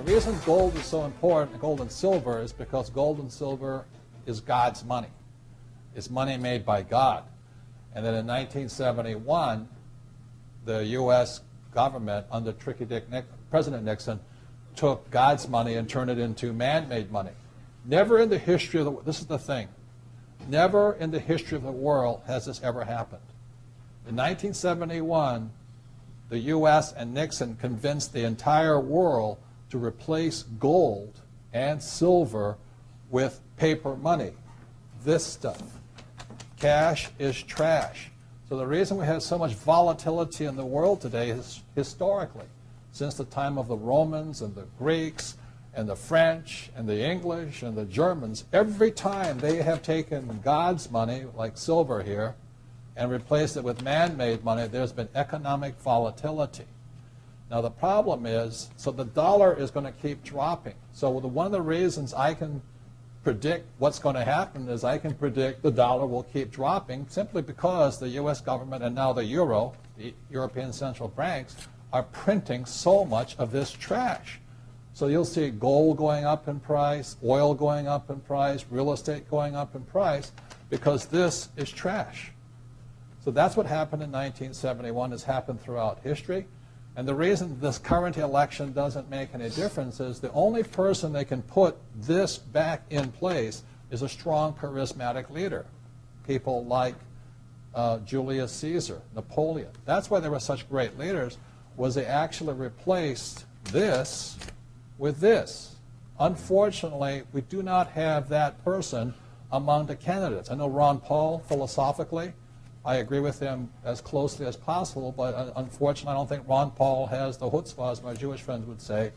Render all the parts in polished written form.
reason gold is so important, gold and silver, is because gold and silver is God's money. It's money made by God. And then in 1971, the U.S. government, under President Nixon, took God's money and turned it into man-made money. Never in the history of the world, this is the thing, never in the history of the world has this ever happened. In 1971, the U.S. and Nixon convinced the entire world to replace gold and silver with paper money. This stuff. Cash is trash. So the reason we have so much volatility in the world today is historically, since the time of the Romans and the Greeks and the French and the English and the Germans, every time they have taken God's money, like silver here, and replaced it with man-made money, there's been economic volatility. Now the problem is, so the dollar is going to keep dropping. So one of the reasons I can predict what's going to happen is I can predict the dollar will keep dropping simply because the U.S. government and now the euro, the European central banks, are printing so much of this trash. So you'll see gold going up in price, oil going up in price, real estate going up in price, because this is trash. So that's what happened in 1971. Has happened throughout history. And the reason this current election doesn't make any difference is the only person that can put this back in place is a strong, charismatic leader. People like Julius Caesar, Napoleon. That's why they were such great leaders, was they actually replaced this with this. Unfortunately, we do not have that person among the candidates. I know Ron Paul, philosophically, I agree with him as closely as possible, but unfortunately I don't think Ron Paul has the chutzpah, as my Jewish friends would say,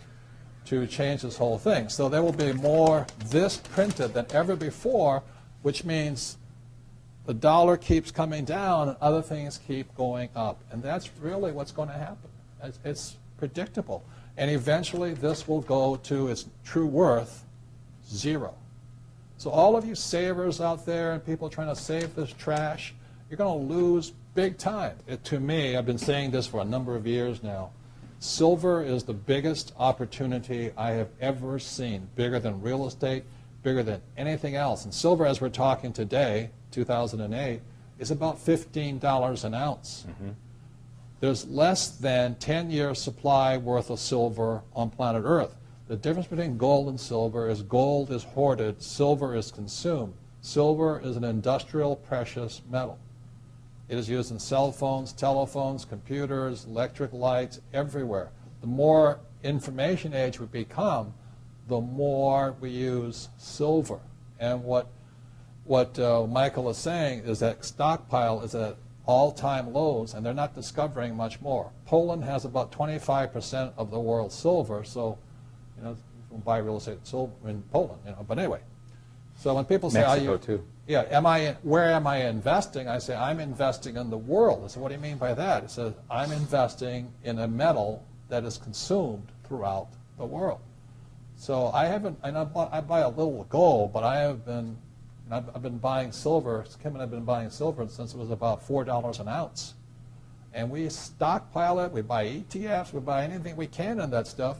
to change this whole thing. So there will be more this printed than ever before, which means the dollar keeps coming down and other things keep going up. And that's really what's going to happen. It's predictable. And eventually this will go to its true worth, zero. So all of you savers out there and people trying to save this trash, you're going to lose big time. To me, I've been saying this for a number of years now, silver is the biggest opportunity I have ever seen, bigger than real estate, bigger than anything else. And silver, as we're talking today, 2008, is about $15 an ounce. Mm-hmm. There's less than 10-year supply worth of silver on planet Earth. The difference between gold and silver is gold is hoarded, silver is consumed. Silver is an industrial precious metal. It is used in cell phones, telephones, computers, electric lights, everywhere. The more information age we become, the more we use silver. And what Michael is saying is that stockpile is at all-time lows, and they're not discovering much more. Poland has about 25% of the world's silver, so you can buy real estate silver in Poland. But anyway, so when people say, Mexico too. Yeah, where am I investing? I say, I'm investing in the world. I say, what do you mean by that? It says, I'm investing in a metal that is consumed throughout the world. So I buy a little gold, but I've been buying silver. Kim and I have been buying silver since it was about $4 an ounce. And we stockpile it, we buy ETFs, we buy anything we can in that stuff.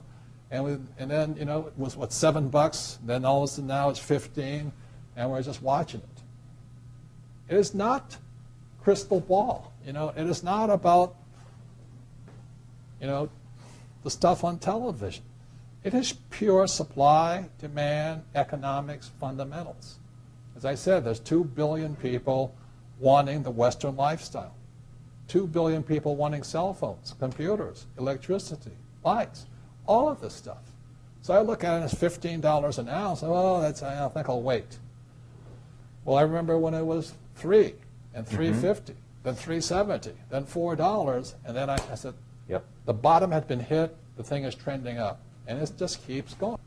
And then, it was, what, $7? Then all of a sudden now it's 15, and we're just watching it. It is not crystal ball. It is not about, the stuff on television. It is pure supply, demand, economics, fundamentals. As I said, there's 2 billion people wanting the Western lifestyle. 2 billion people wanting cell phones, computers, electricity, lights, all of this stuff. So I look at it as $15 an ounce. Oh, I think I'll wait. Well, I remember when it was $3 and $3.50, then $3.70, then $4, and then I said, yep, the bottom had been hit, the thing is trending up, and it just keeps going.